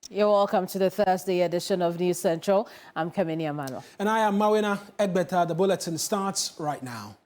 You're welcome to the Thursday edition of News Central. I'm Kamini Amano. And I am Mawina Egbeta. The bulletin starts right now.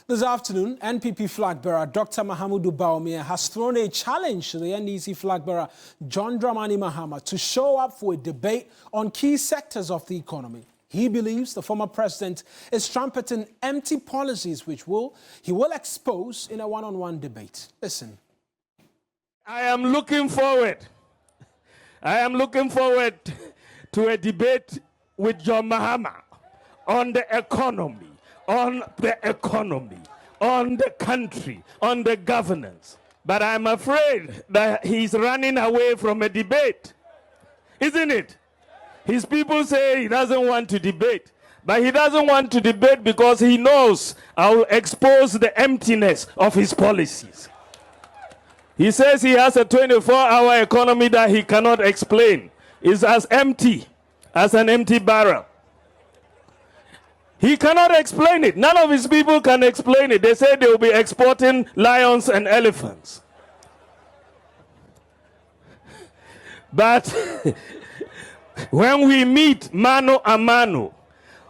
This afternoon, NPP flag bearer Dr. Bawumia has thrown a challenge to the NDC flag bearer John Dramani Mahama to show up for a debate on key sectors of the economy. He believes the former president is trumpeting empty policies which he will expose in a one-on-one debate. Listen. I am looking forward to a debate with John Mahama on the economy. On the country, on the governance. But I'm afraid that he's running away from a debate, isn't it? His people say he doesn't want to debate, but he doesn't want to debate because he knows I'll expose the emptiness of his policies. He says he has a 24-hour economy that he cannot explain. It's as empty as an empty barrel. He cannot explain it. None of his people can explain it. They say they will be exporting lions and elephants. But when we meet mano a mano,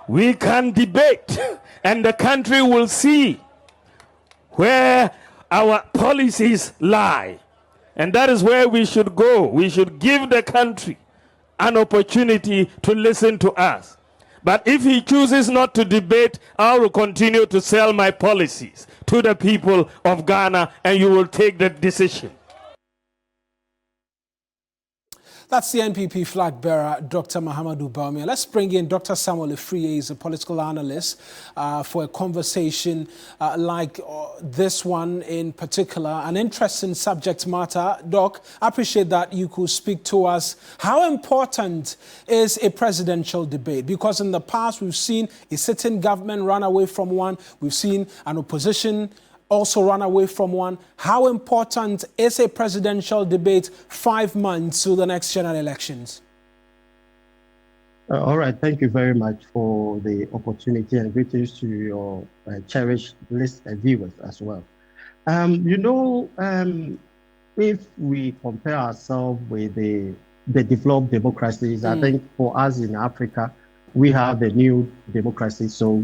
we can debate and the country will see where our policies lie. And that is where we should go. We should give the country an opportunity to listen to us. But if he chooses not to debate, I will continue to sell my policies to the people of Ghana, and you will take the decision. That's the NPP flag bearer, Dr. Bawumia. Let's bring in Dr. Samuel Efriye. He's a political analyst for a conversation like this one in particular. An interesting subject matter. Doc, I appreciate that you could speak to us. How important is a presidential debate? Because in the past, we've seen a sitting government run away from one. We've seen an opposition also run away from one. How important is a presidential debate 5 months to the next general elections? All right, thank you very much for the opportunity and greetings to your cherished list and viewers as well. If we compare ourselves with the developed democracies, I think for us in Africa, we have the new democracy. So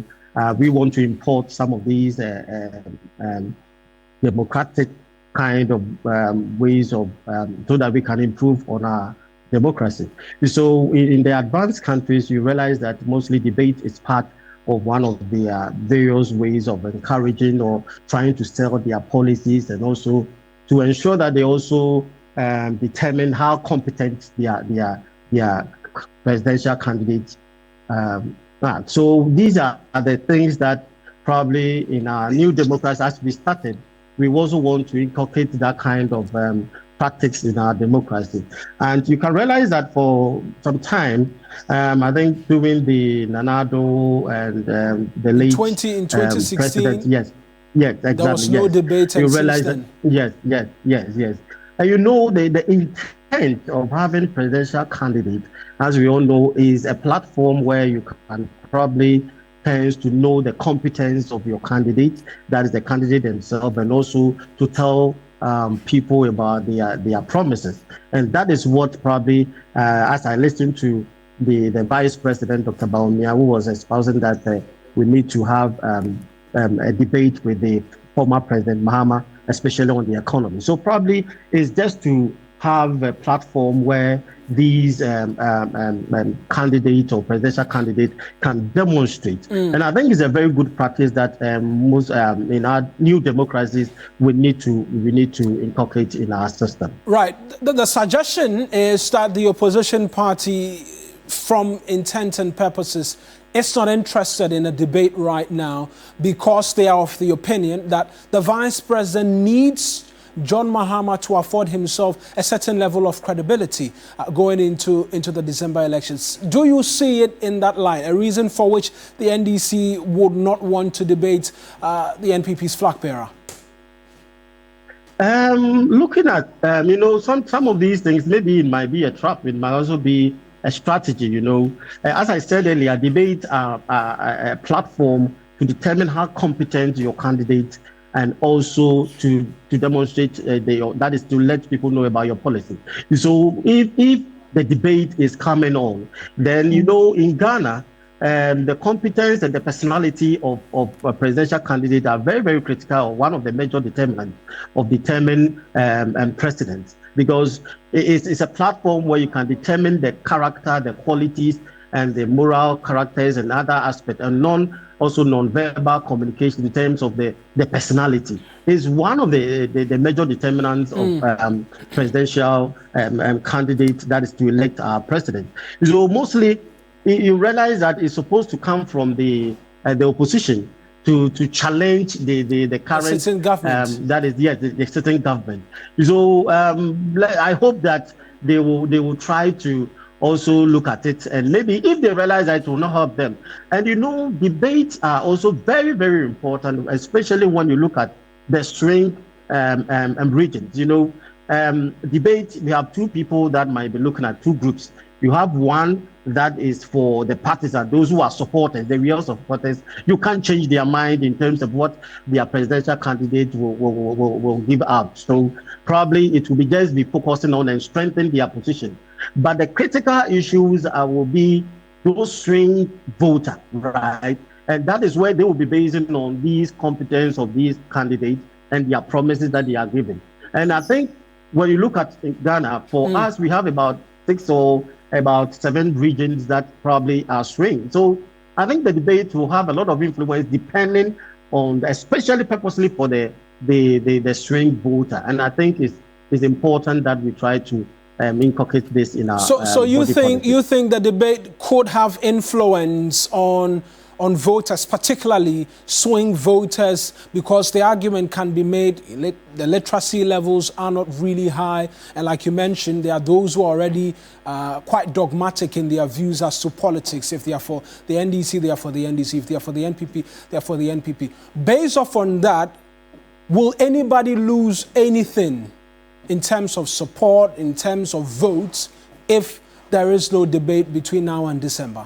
we want to import some of these democratic kind of ways of so that we can improve on our democracy. So in the advanced countries, you realize that mostly debate is part of one of the various ways of encouraging or trying to sell their policies, and also to ensure that they also determine how competent their presidential candidates are. So these are the things that probably in our new democracy, as we started, we also want to inculcate that kind of tactics in our democracy. And you can realize that for some time, I think during the Nanado and the late in 2016, president, yes, exactly. There was no debate. You realize that, yes. And you know the intent of having presidential candidate, as we all know, is a platform where you can probably tends to know the competence of your candidate, that is the candidate themselves, and also to tell people about their promises. And that is what probably, as I listened to the Vice President, Dr. Bawumia, who was espousing that we need to have a debate with the former President Mahama, especially on the economy. So probably it's just to have a platform where these candidates or presidential candidates can demonstrate. And I think it's a very good practice that most in our new democracies we need to inculcate in our system. Right. The suggestion is that the opposition party, from intent and purposes, is not interested in a debate right now because they are of the opinion that the vice president needs John Mahama to afford himself a certain level of credibility going into the December elections. Do you see it in that light, a reason for which the NDC would not want to debate the NPP's flag bearer? Looking at, some of these things, maybe it might be a trap. It might also be a strategy, As I said earlier, debate are a platform to determine how competent your candidate and also to demonstrate, that is to let people know about your policy. So if the debate is coming on, then, in Ghana, the competence and the personality of a presidential candidate are very, very critical, one of the major determinants of determining presidents, because it's a platform where you can determine the character, the qualities, and the moral characters and other aspects, and also non-verbal communication in terms of the personality is one of the major determinants of presidential candidate that is to elect our president. So mostly, you realize that it's supposed to come from the opposition to challenge the current sitting government. That is, yes, the sitting government. So I hope that they will try to also look at it, and maybe if they realize that it will not help them. And debates are also very, very important, especially when you look at the swing regions. Debate, we have two people that might be looking at two groups. You have one that is for the partisans, those who are supporters, the real supporters. You can't change their mind in terms of what their presidential candidate will give out. So probably it will just be focusing on and strengthening their position. But the critical issues will be those swing voters, right? And that is where they will be basing on these competence of these candidates and their promises that they are giving. And I think when you look at Ghana, for us, we have about 6 or about 7 regions that probably are swing. So I think the debate will have a lot of influence depending on, especially purposely for the swing voter. And I think it's important that we try to inculcate this in our so you think the debate could have influence on voters, particularly swing voters, because the argument can be made the literacy levels are not really high, and like you mentioned, there are those who are already quite dogmatic in their views as to politics. If they are for the NDC, they are for the NDC. If they are for the NPP, they are for the NPP. Based off on that, will anybody lose anything in terms of support, in terms of votes, if there is no debate between now and December?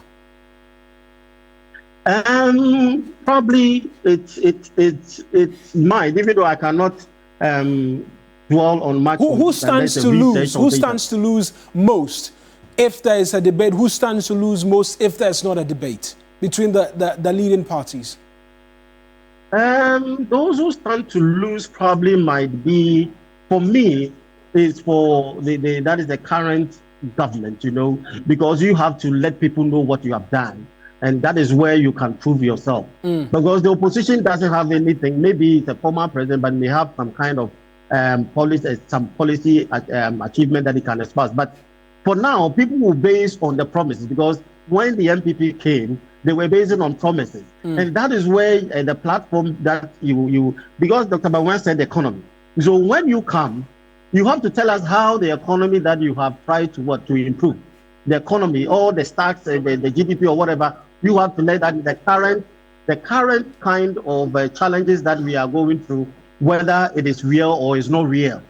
Probably it might, even though I cannot dwell on much. Who stands to lose? Who stands to lose most if there is a debate? Who stands to lose most if there's not a debate between the leading parties? Those who stand to lose probably might be, for me, is for that is the current government, because you have to let people know what you have done. And that is where you can prove yourself. Because the opposition doesn't have anything. Maybe it's a former president, but may have some kind of policy achievement that he can espouse. But for now, people will base on the promises, because when the MPP came, they were based on promises. And that is where the platform that because Dr. Bawumia said the economy. So when you come, you have to tell us how the economy that you have tried to improve. The economy, all the stocks, the GDP or whatever, you have to let that the current kind of challenges that we are going through, whether it is real or is not real,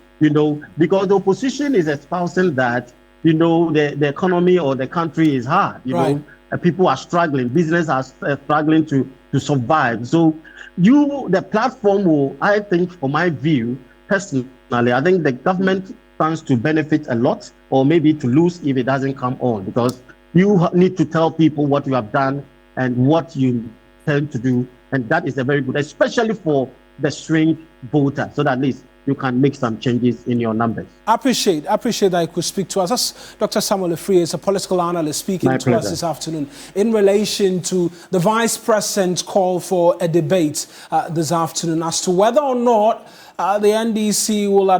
because the opposition is espousing that, the economy or the country is hard, right. People are struggling, business are struggling to survive. So the platform will, I think, for my view, personally, I think the government stands to benefit a lot, or maybe to lose if it doesn't come on, because you need to tell people what you have done and what you intend to do, and that is a very good, especially for the swing voter, so that at least you can make some changes in your numbers. I appreciate that I could speak to us. That's Dr. Samuel Efree is a political analyst speaking to us this afternoon in relation to the Vice President's call for a debate this afternoon as to whether or not the NDC will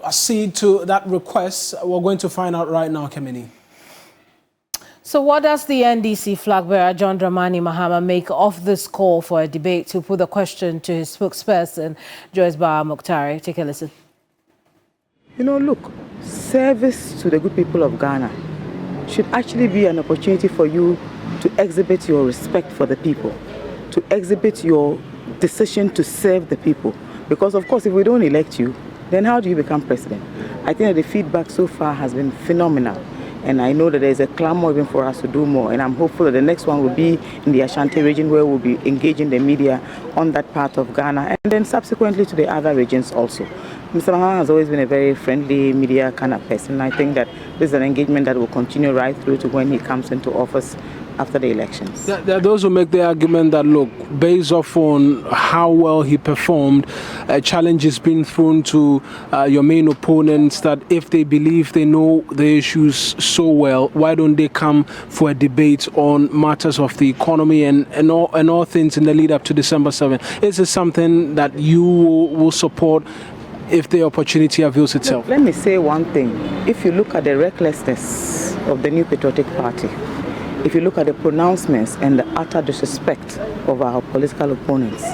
accede to that request. We're going to find out right now, Kemini. So what does the NDC flag bearer John Dramani Mahama make of this call for a debate? To put the question to his spokesperson, Joab Mokari. Take a listen. You know, look, service to the good people of Ghana should actually be an opportunity for you to exhibit your respect for the people, to exhibit your decision to serve the people. Because, of course, if we don't elect you, then how do you become president? I think that the feedback so far has been phenomenal. And I know that there's a clamor even for us to do more. And I'm hopeful that the next one will be in the Ashanti region, where we'll be engaging the media on that part of Ghana, and then subsequently to the other regions also. Mr. Mahama has always been a very friendly media kind of person. I think that this is an engagement that will continue right through to when he comes into office after the elections. There are those who make the argument that, look, based off on how well he performed, a challenge is being thrown to your main opponents, that if they believe they know the issues so well, why don't they come for a debate on matters of the economy and all things in the lead up to December 7th? Is this something that you will support if the opportunity avails itself? Look, let me say one thing. If you look at the recklessness of the New Patriotic Party, if you look at the pronouncements and the utter disrespect of our political opponents,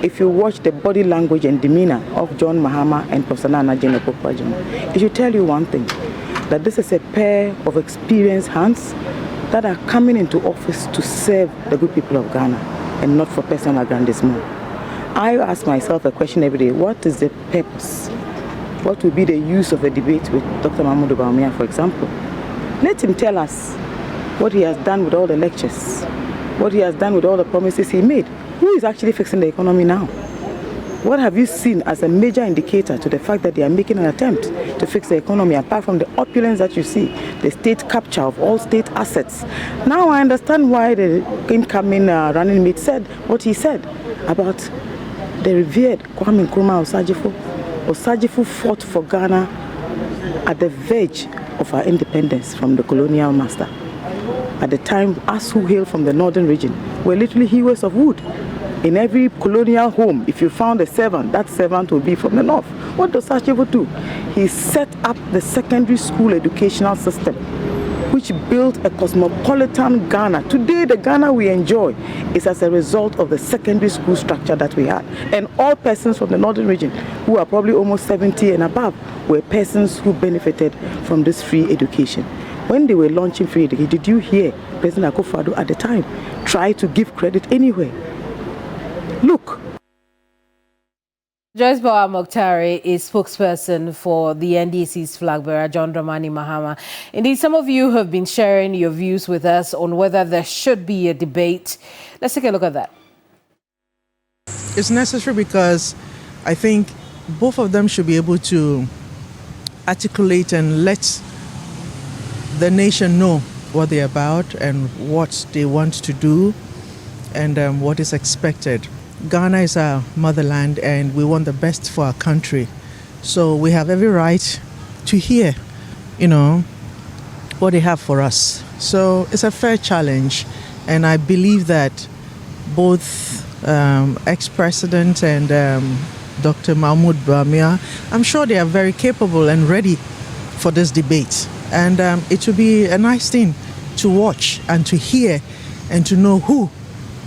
if you watch the body language and demeanor of John Mahama and Professor Nana Jane Opoku-Agyeman, it should tell you one thing, that this is a pair of experienced hands that are coming into office to serve the good people of Ghana and not for personal aggrandizement. I ask myself a question every day: what is the purpose? What will be the use of a debate with Dr. Mahama Bawumia, for example? Let him tell us what he has done with all the lectures, what he has done with all the promises he made. Who is actually fixing the economy now? What have you seen as a major indicator to the fact that they are making an attempt to fix the economy, apart from the opulence that you see, the state capture of all state assets? Now I understand why the incoming running mate said what he said about the revered Kwame Nkrumah Osagyefo. Osagyefo fought for Ghana at the verge of our independence from the colonial master. At the time, us who hail from the northern region were literally hewers of wood. In every colonial home, if you found a servant, that servant would be from the north. What does Osagyefo do? He set up the secondary school educational system, which built a cosmopolitan Ghana. Today, the Ghana we enjoy is as a result of the secondary school structure that we had. And all persons from the northern region, who are probably almost 70 and above, were persons who benefited from this free education. When they were launching free education, did you hear President Akufo-Addo at the time try to give credit anywhere? Look. Joab Mokari is spokesperson for the NDC's flag bearer, John Dramani Mahama. Indeed, some of you have been sharing your views with us on whether there should be a debate. Let's take a look at that. It's necessary because I think both of them should be able to articulate and let the nation know what they're about and what they want to do and what is expected. Ghana is our motherland and we want the best for our country. So we have every right to hear, what they have for us. So it's a fair challenge. And I believe that both ex-president and Dr. Mahama Bawumia, I'm sure they are very capable and ready for this debate. And it will be a nice thing to watch and to hear and to know who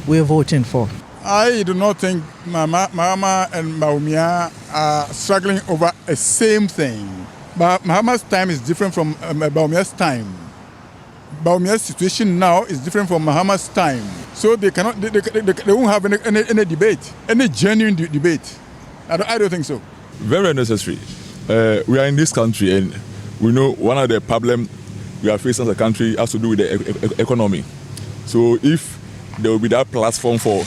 we're voting for. I do not think Mahama and Bawumia are struggling over a same thing. But Mahama's time is different from Bawumia's time. Bawumia's situation now is different from Mahama's time. So they cannot, they won't have any debate, any genuine debate. I don't think so. Very necessary. We are in this country and we know one of the problems we are facing as a country has to do with the economy. So if there will be that platform for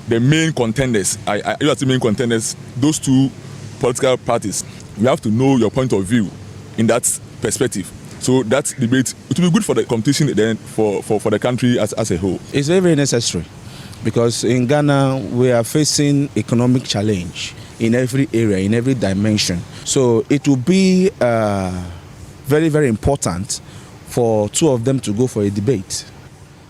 the main contenders, you are the main contenders, those two political parties, we have to know your point of view in that perspective. So that debate, it will be good for the competition then for the country as a whole. It's very, very necessary because in Ghana we are facing economic challenge in every area, in every dimension. So it will be very, very important for two of them to go for a debate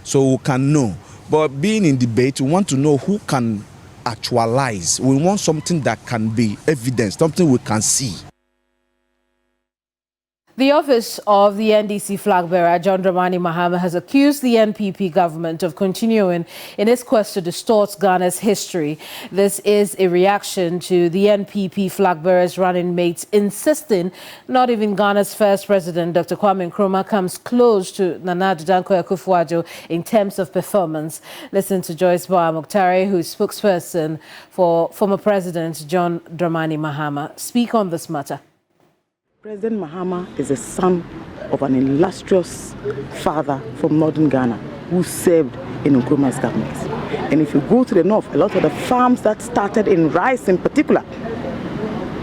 so we can know. But being in debate, we want to know who can actualize. We want something that can be evidence, something we can see. The office of the NDC flag bearer, John Dramani Mahama, has accused the NPP government of continuing in its quest to distort Ghana's history. This is a reaction to the NPP flag bearer's running mates insisting not even Ghana's first president, Dr. Kwame Nkrumah, comes close to Nana Addo Dankwa Akufo-Addo in terms of performance. Listen to Joab Mokari, who is spokesperson for former President John Dramani Mahama, speak on this matter. President Mahama is a son of an illustrious father from northern Ghana who served in Nkrumah's government. And if you go to the north, a lot of the farms that started in rice in particular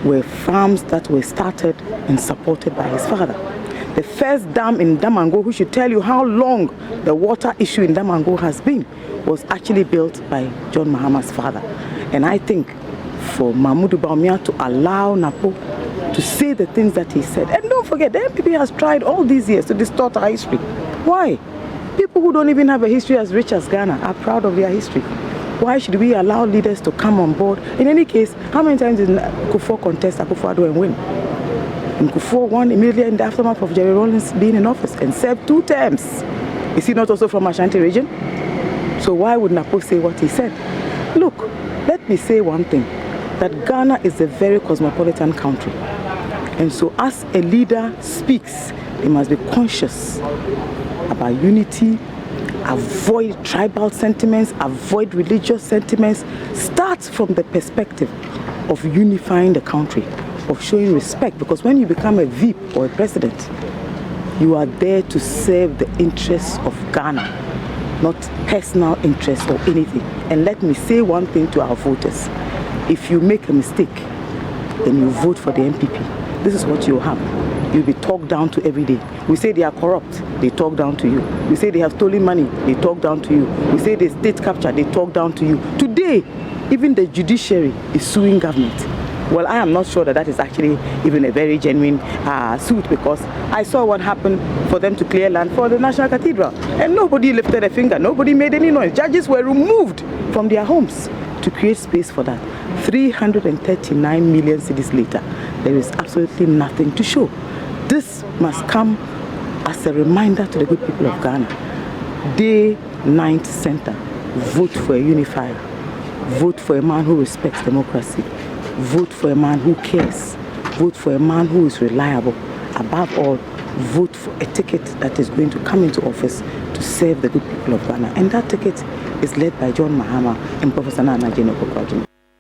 were farms that were started and supported by his father. The first dam in Damango, who should tell you how long the water issue in Damango has been, was actually built by John Mahama's father. And I think for Mahmoud Bawumia to allow Napo to say the things that he said. And don't forget, the NPP has tried all these years to distort our history. Why? People who don't even have a history as rich as Ghana are proud of their history. Why should we allow leaders to come on board? In any case, how many times did Kufuor contest Akufo-Addo and win? And Kufuor won immediately in the aftermath of Jerry Rawlings being in office and served 2 terms. Is he not also from Ashanti region? So why would Napo say what he said? Look, let me say one thing, that Ghana is a very cosmopolitan country. And so as a leader speaks, they must be conscious about unity, avoid tribal sentiments, avoid religious sentiments. Start from the perspective of unifying the country, of showing respect. Because when you become a VP or a president, you are there to serve the interests of Ghana, not personal interests or anything. And let me say one thing to our voters. If you make a mistake, then you vote for the NPP. This is what you'll have. You'll be talked down to every day. We say they are corrupt, they talk down to you. We say they have stolen money, they talk down to you. We say they state capture, they talk down to you. Today, even the judiciary is suing government. Well, I am not sure that that is actually even a very genuine suit, because I saw what happened for them to clear land for the National Cathedral. And nobody lifted a finger, nobody made any noise. Judges were removed from their homes to create space for that. 339 million cedis later, there is absolutely nothing to show. This must come as a reminder to the good people of Ghana. Day, night, center. Vote for a unifier. Vote for a man who respects democracy. Vote for a man who cares. Vote for a man who is reliable. Above all, vote for a ticket that is going to come into office to serve the good people of Ghana. And that ticket is led by John Mahama and Professor Nana Addo Dankwa Akufo-Addo.